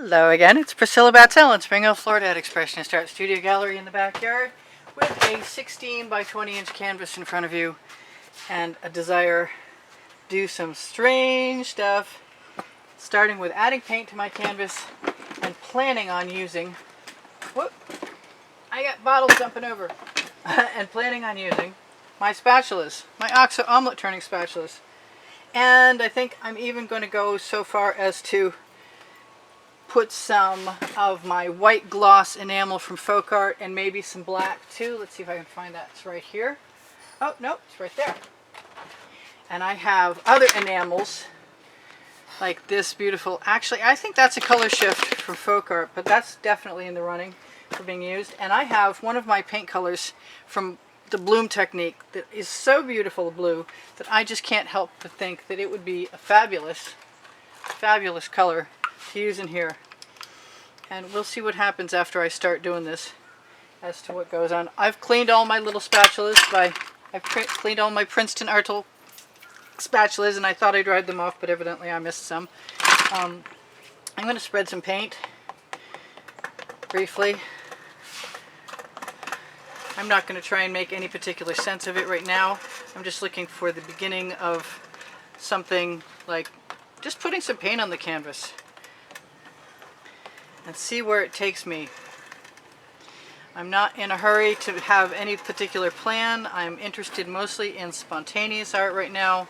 Hello again, it's Priscilla Batzell in Spring Hill, Florida at Expressionist Art Studio Gallery in the backyard with a 16 by 20 inch canvas in front of you and a desire to do some strange stuff, starting with adding paint to my canvas and planning on using, whoop, I got bottles jumping over, and planning on using my spatulas, my OXO omelet turning spatulas. And I think I'm even going to go so far as to put some of my white gloss enamel from Folk Art and maybe some black too. Let's see if I can find that. It's right here. Oh, no, it's right there. And I have other enamels like this beautiful, actually I think that's a color shift from Folk Art, but that's definitely in the running for being used. And I have one of my paint colors from the Bloom technique that is so beautiful blue that I just can't help but think that it would be a fabulous, fabulous color to use in here. And we'll see what happens after I start doing this as to what goes on. I've cleaned all my little spatulas I've cleaned all my Princeton Artel spatulas, and I thought I dried them off, but evidently I missed some. I'm going to spread some paint briefly. I'm not going to try and make any particular sense of it right now. I'm just looking for the beginning of something like just putting some paint on the canvas and see where it takes me. I'm not in a hurry to have any particular plan. I'm interested mostly in spontaneous art right now,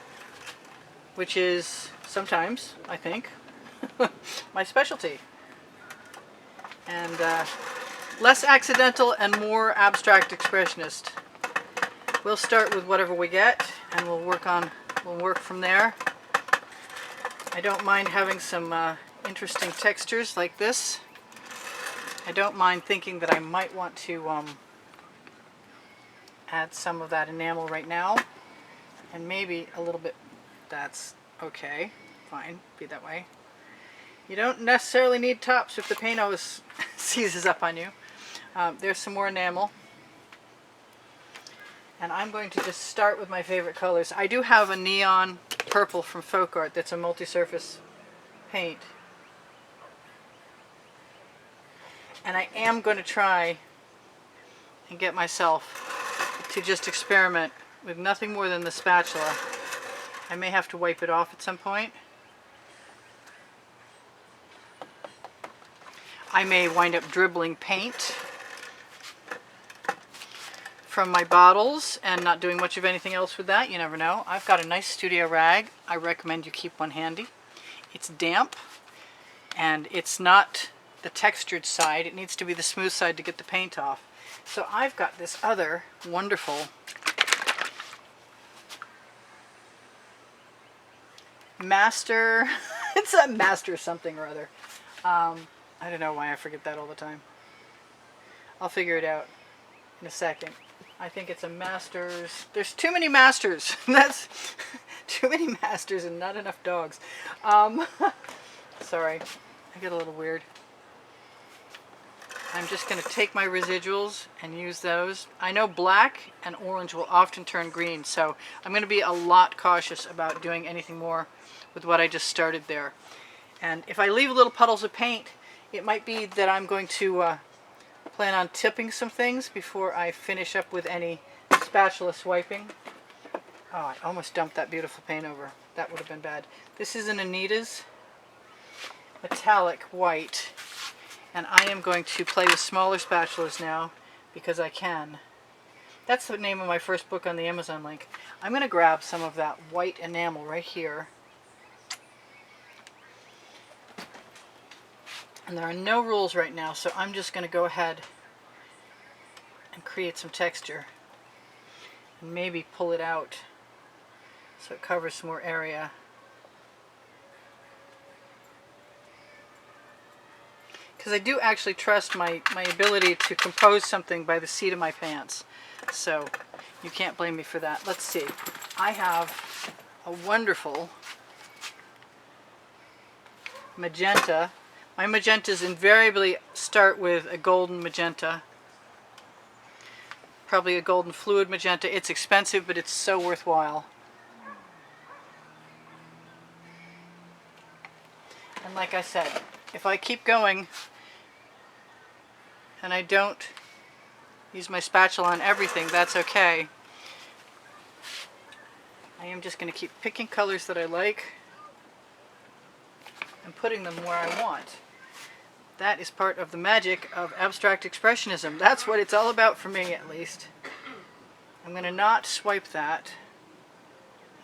which is sometimes, I think, my specialty. And less accidental and more abstract expressionist. We'll start with whatever we get and we'll work from there. I don't mind having some interesting textures like this. I don't mind thinking that I might want to add some of that enamel right now, and maybe a little bit. That's okay, fine, be that way. You don't necessarily need tops if the paint always seizes up on you. There's some more enamel, and I'm going to just start with my favorite colors. I do have a neon purple from Folk Art that's a multi-surface paint. And I am going to try and get myself to just experiment with nothing more than the spatula. I may have to wipe it off at some point. I may wind up dribbling paint from my bottles and not doing much of anything else with that. You never know. I've got a nice studio rag. I recommend you keep one handy. It's damp and it's not the textured side. It needs to be the smooth side to get the paint off. So I've got this other wonderful master, it's a master something or other. I don't know why I forget that all the time. I'll figure it out in a second. I think it's a Masters. There's too many masters. That's too many masters and not enough dogs. Sorry, I get a little weird. I'm just going to take my residuals and use those. I know black and orange will often turn green, so I'm going to be a lot cautious about doing anything more with what I just started there. And if I leave little puddles of paint, it might be that I'm going to plan on tipping some things before I finish up with any spatula swiping. Oh, I almost dumped that beautiful paint over. That would have been bad. This is an Anita's metallic white. And I am going to play with smaller spatulas now because I can. That's the name of my first book on the Amazon link. I'm going to grab some of that white enamel right here. And there are no rules right now, so I'm just going to go ahead and create some texture. And maybe pull it out so it covers some more area. Because I do actually trust my ability to compose something by the seat of my pants. So you can't blame me for that. Let's see. I have a wonderful magenta. My magentas invariably start with a golden magenta. Probably a golden fluid magenta. It's expensive, but it's so worthwhile. And like I said, if I keep going and I don't use my spatula on everything, that's okay. I am just going to keep picking colors that I like and putting them where I want. That is part of the magic of abstract expressionism. That's what it's all about for me, at least. I'm going to not swipe that.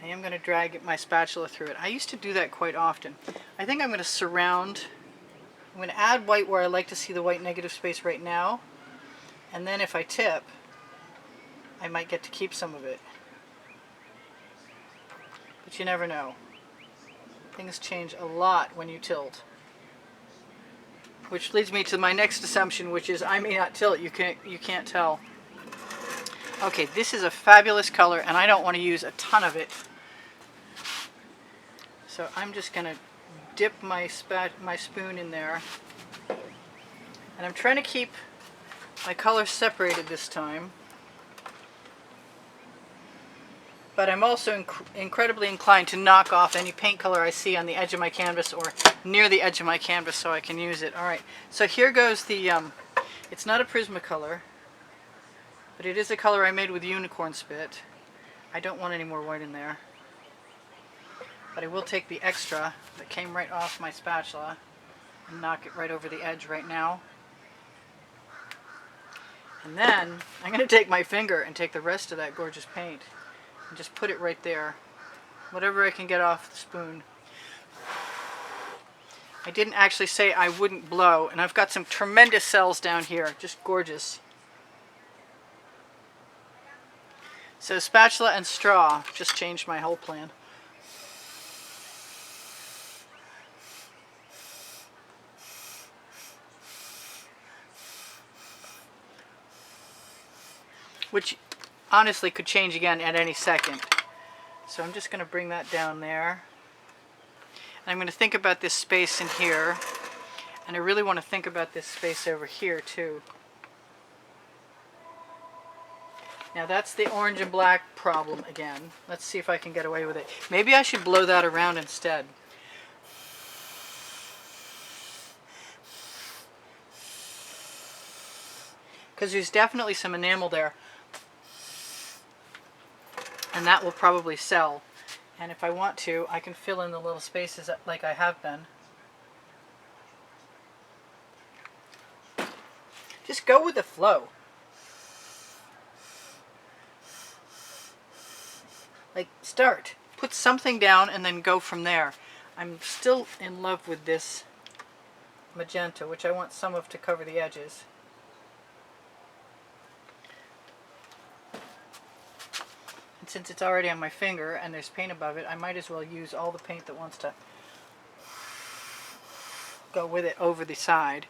I am going to drag my spatula through it. I used to do that quite often. I think I'm going to surround. I'm going to add white where I like to see the white negative space right now. And then if I tip, I might get to keep some of it. But you never know. Things change a lot when you tilt. Which leads me to my next assumption, which is I may not tilt. You can't tell. Okay, this is a fabulous color, and I don't want to use a ton of it. So I'm just going to dip my spoon in there. And I'm trying to keep my colors separated this time. But I'm also incredibly inclined to knock off any paint color I see on the edge of my canvas or near the edge of my canvas so I can use it. Alright, so here goes the, it's not a Prismacolor, but it is a color I made with unicorn spit. I don't want any more white in there. But I will take the extra that came right off my spatula and knock it right over the edge right now. And then I'm going to take my finger and take the rest of that gorgeous paint and just put it right there. Whatever I can get off the spoon. I didn't actually say I wouldn't blow, and I've got some tremendous cells down here, just gorgeous. So spatula and straw just changed my whole plan. Which honestly could change again at any second. So I'm just going to bring that down there. And I'm going to think about this space in here. And I really want to think about this space over here too. Now that's the orange and black problem again. Let's see if I can get away with it. Maybe I should blow that around instead. Because there's definitely some enamel there. And that will probably sell. And if I want to, I can fill in the little spaces like I have been. Just go with the flow. Like, start. Put something down and then go from there. I'm still in love with this magenta, which I want some of to cover the edges. And since it's already on my finger and there's paint above it, I might as well use all the paint that wants to go with it over the side.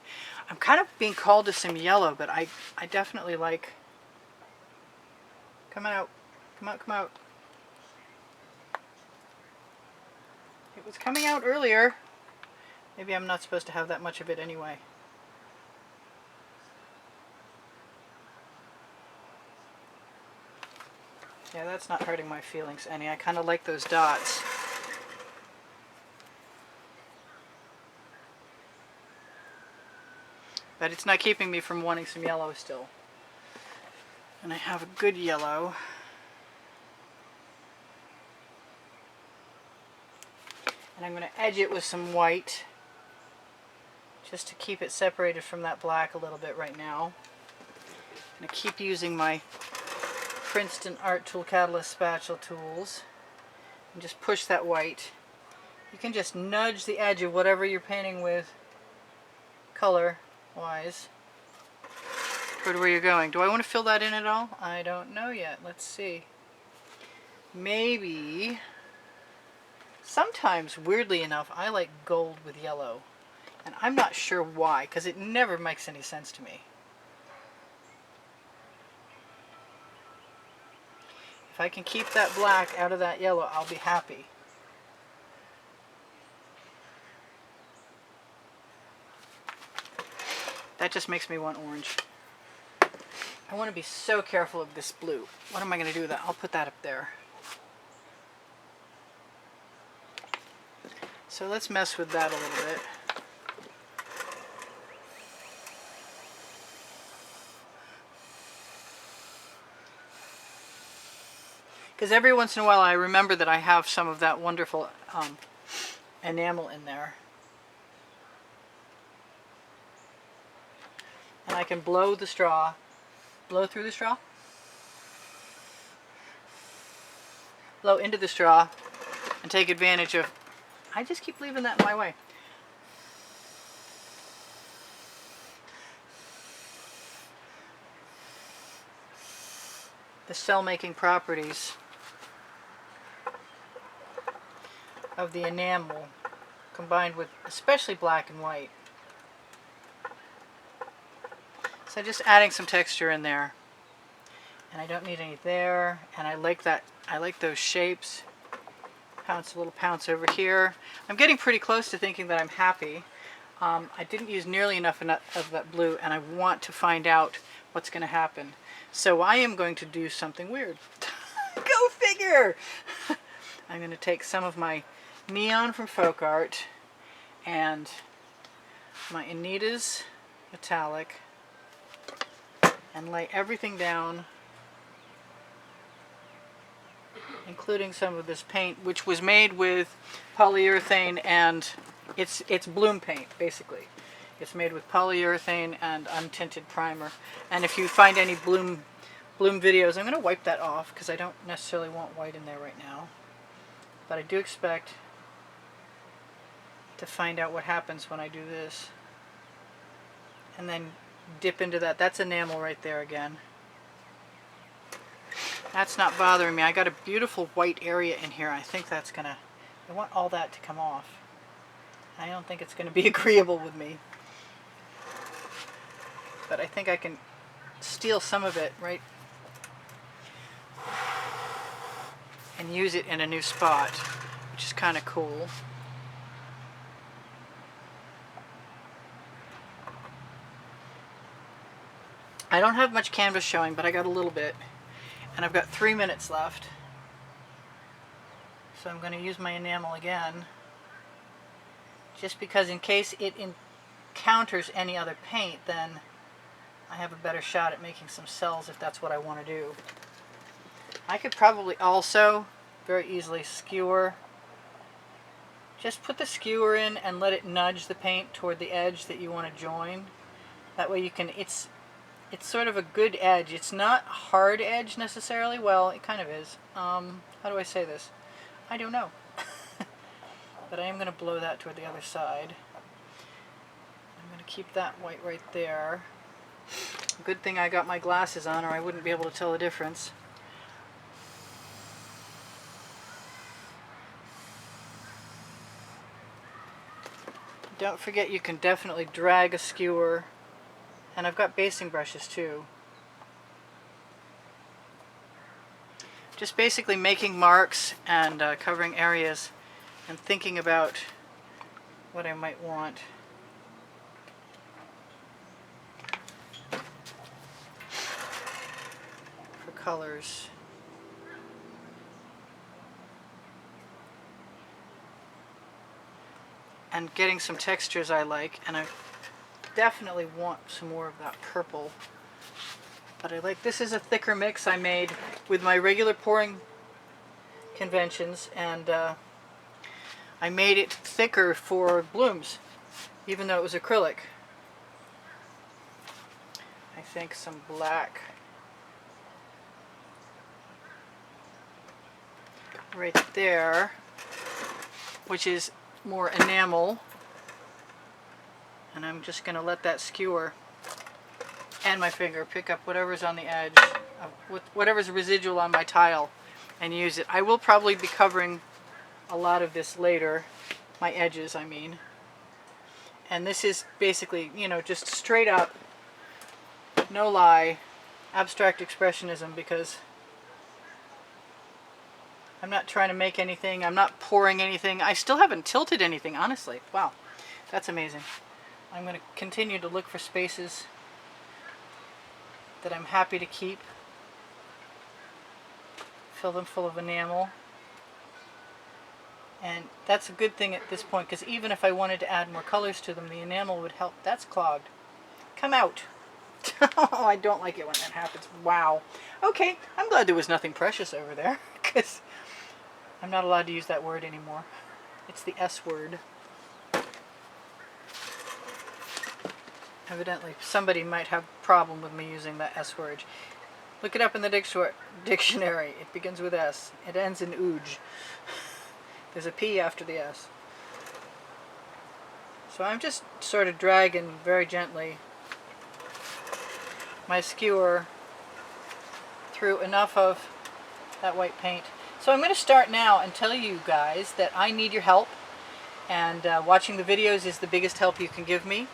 I'm kind of being called to some yellow, but I definitely like... Come out. Come out, come out. It was coming out earlier. Maybe I'm not supposed to have that much of it anyway. Yeah, that's not hurting my feelings any. I kind of like those dots. But it's not keeping me from wanting some yellow still. And I have a good yellow. And I'm going to edge it with some white, just to keep it separated from that black a little bit right now. I'm going to keep using my Princeton Art Tool Catalyst spatula tools and just push that white. You can just nudge the edge of whatever you're painting with color wise toward where you're going. Do I want to fill that in at all? I don't know yet. Let's see. Maybe. Sometimes, weirdly enough, I like gold with yellow. And I'm not sure why, because it never makes any sense to me. If I can keep that black out of that yellow, I'll be happy. That just makes me want orange. I want to be so careful of this blue. What am I going to do with that? I'll put that up there. So let's mess with that a little bit. Because every once in a while I remember that I have some of that wonderful enamel in there. And I can blow the straw, blow through the straw, blow into the straw, and take advantage of, I just keep leaving that in my way. The cell-making properties of the enamel combined with especially black and white. So just adding some texture in there. And I don't need any there. And I like that. I like those shapes. Pounce, a little pounce over here. I'm getting pretty close to thinking that I'm happy. I didn't use nearly enough of that blue, and I want to find out what's going to happen. So I am going to do something weird. Go figure! I'm going to take some of my neon from Folk Art and my Anita's metallic and lay everything down, including some of this paint, which was made with polyurethane, and it's bloom paint, basically. It's made with polyurethane and untinted primer. And if you find any bloom videos, I'm going to wipe that off because I don't necessarily want white in there right now. But I do expect to find out what happens when I do this. And then dip into that. That's enamel right there again. That's not bothering me. I got a beautiful white area in here. I think that's going to, I want all that to come off. I don't think it's going to be agreeable with me. But I think I can steal some of it, right, and use it in a new spot, which is kind of cool. I don't have much canvas showing, but I got a little bit. And I've got 3 minutes left. So I'm going to use my enamel again, just because in case it encounters any other paint, then I have a better shot at making some cells if that's what I want to do. I could probably also very easily skewer. Just put the skewer in and let it nudge the paint toward the edge that you want to join. That way you can, it's sort of a good edge. It's not a hard edge necessarily. Well, it kind of is. How do I say this? I don't know. But I am going to blow that toward the other side. I'm going to keep that white right there. Good thing I got my glasses on, or I wouldn't be able to tell the difference. Don't forget you can definitely drag a skewer. And I've got basing brushes too. Just basically making marks and covering areas and thinking about what I might want. For colors. And getting some textures I like, and I definitely want some more of that purple. But I like, this is a thicker mix I made with my regular pouring conventions, and I made it thicker for blooms, even though it was acrylic. I think some black right there, which is more enamel. And I'm just going to let that skewer and my finger pick up whatever's on the edge, whatever's residual on my tile, and use it. I will probably be covering a lot of this later, my edges I mean. And this is basically, you know, just straight up, no lie, abstract expressionism, because I'm not trying to make anything, I'm not pouring anything. I still haven't tilted anything, honestly. Wow, that's amazing. I'm going to continue to look for spaces that I'm happy to keep. Fill them full of enamel. And that's a good thing at this point, because even if I wanted to add more colors to them, the enamel would help. That's clogged. Come out. Oh, I don't like it when that happens. Wow. Okay, I'm glad there was nothing precious over there. because I'm not allowed to use that word anymore. It's the S word. Evidently, somebody might have a problem with me using that S word. Look it up in the dictionary. It begins with S. It ends in ooge. There's a P after the S. So I'm just sort of dragging very gently my skewer through enough of that white paint. So I'm going to start now and tell you guys that I need your help, and watching the videos is the biggest help you can give me.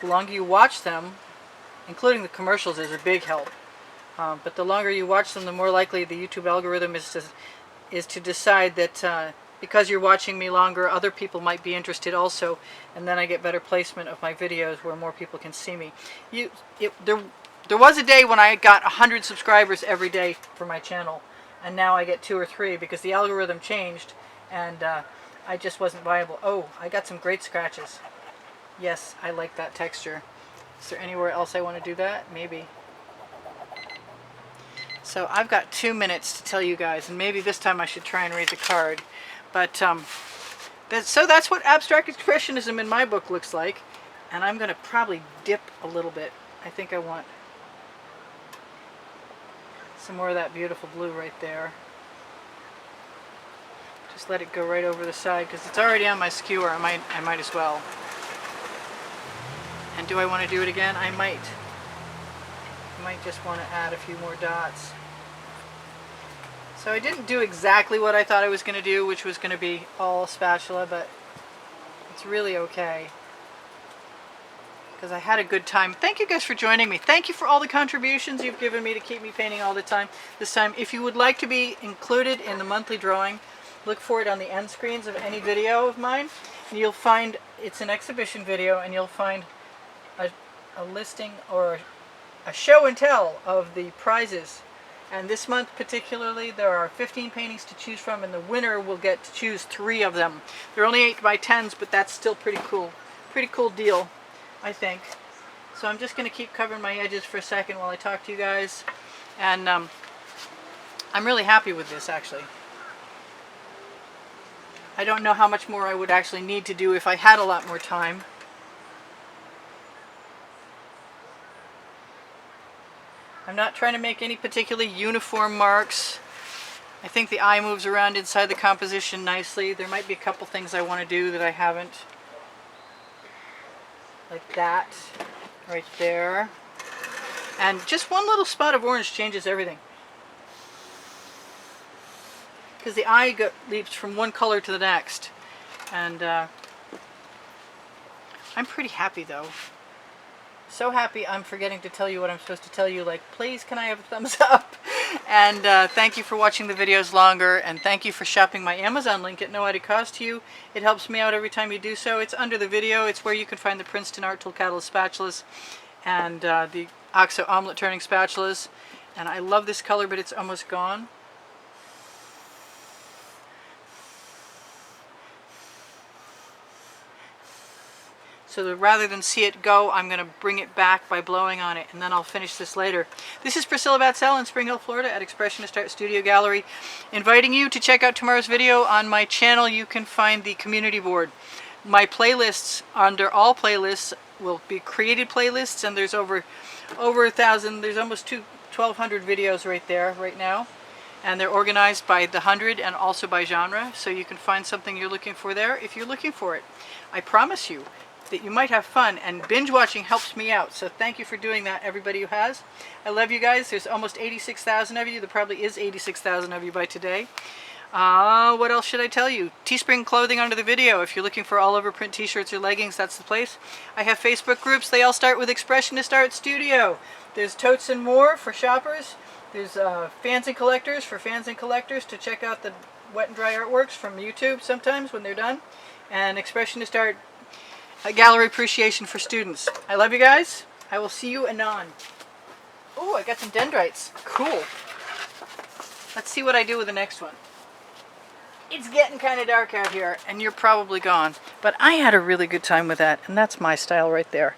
The longer you watch them, including the commercials, is a big help. But the longer you watch them, the more likely the YouTube algorithm is to decide that because you're watching me longer, other people might be interested also, and then I get better placement of my videos where more people can see me. There was a day when I got 100 subscribers every day for my channel, and now I get 2 or 3 because the algorithm changed, and I just wasn't viable. Oh, I got some great scratches. Yes, I like that texture. Is there anywhere else I want to do that? Maybe. So I've got 2 minutes to tell you guys, and maybe this time I should try and read the card. But so that's what abstract expressionism in my book looks like, and I'm going to probably dip a little bit. I think I want some more of that beautiful blue right there. Just let it go right over the side because it's already on my skewer. I might as well. And do I want to do it again? I might. I might just want to add a few more dots. So I didn't do exactly what I thought I was going to do, which was going to be all spatula, but it's really okay because I had a good time. Thank you guys for joining me. Thank you for all the contributions you've given me to keep me painting all the time. This time, if you would like to be included in the monthly drawing, look for it on the end screens of any video of mine, and you'll find it's an exhibition video, and you'll find a listing or a show and tell of the prizes. And this month particularly, there are 15 paintings to choose from, and the winner will get to choose 3 of them. They're only 8 by 10s, but that's still pretty cool. Pretty cool deal, I think. So I'm just going to keep covering my edges for a second while I talk to you guys. And I'm really happy with this, actually. I don't know how much more I would actually need to do if I had a lot more time. I'm not trying to make any particularly uniform marks. I think the eye moves around inside the composition nicely. There might be a couple things I want to do that I haven't. Like that, right there. And just one little spot of orange changes everything. Because the eye leaps from one color to the next. And I'm pretty happy though. So happy I'm forgetting to tell you what I'm supposed to tell you, like, please can I have a thumbs up? And thank you for watching the videos longer, and thank you for shopping my Amazon link at no added cost to you. It helps me out every time you do so. It's under the video. It's where you can find the Princeton Art Tool Catalyst spatulas and the OXO omelet turning spatulas. And I love this color, but it's almost gone. So rather than see it go, I'm going to bring it back by blowing on it, and then I'll finish this later. This is Priscilla Batzell in Spring Hill, Florida at Expressionist Art Studio Gallery, inviting you to check out tomorrow's video. On my channel you can find the community board. My playlists, under all playlists, will be created playlists, and there's over 1,000, there's almost 1,200 videos right there right now. And they're organized by the 100 and also by genre, so you can find something you're looking for there if you're looking for it. I promise you that you might have fun, and binge watching helps me out, so thank you for doing that, everybody who has. I love you guys. There's almost 86,000 of you. There probably is 86,000 of you by today. What else should I tell you? Teespring clothing under the video. If you're looking for all over print t-shirts or leggings, that's the place. I have Facebook groups. They all start with Expressionist Art Studio. There's Totes and More for shoppers. There's Fans and Collectors for fans and collectors to check out the wet and dry artworks from YouTube sometimes when they're done. And Expressionist Art Gallery Appreciation for students. I love you guys. I will see you anon. Oh, I got some dendrites. Cool. Let's see what I do with the next one. It's getting kind of dark out here, and you're probably gone. But I had a really good time with that, and that's my style right there.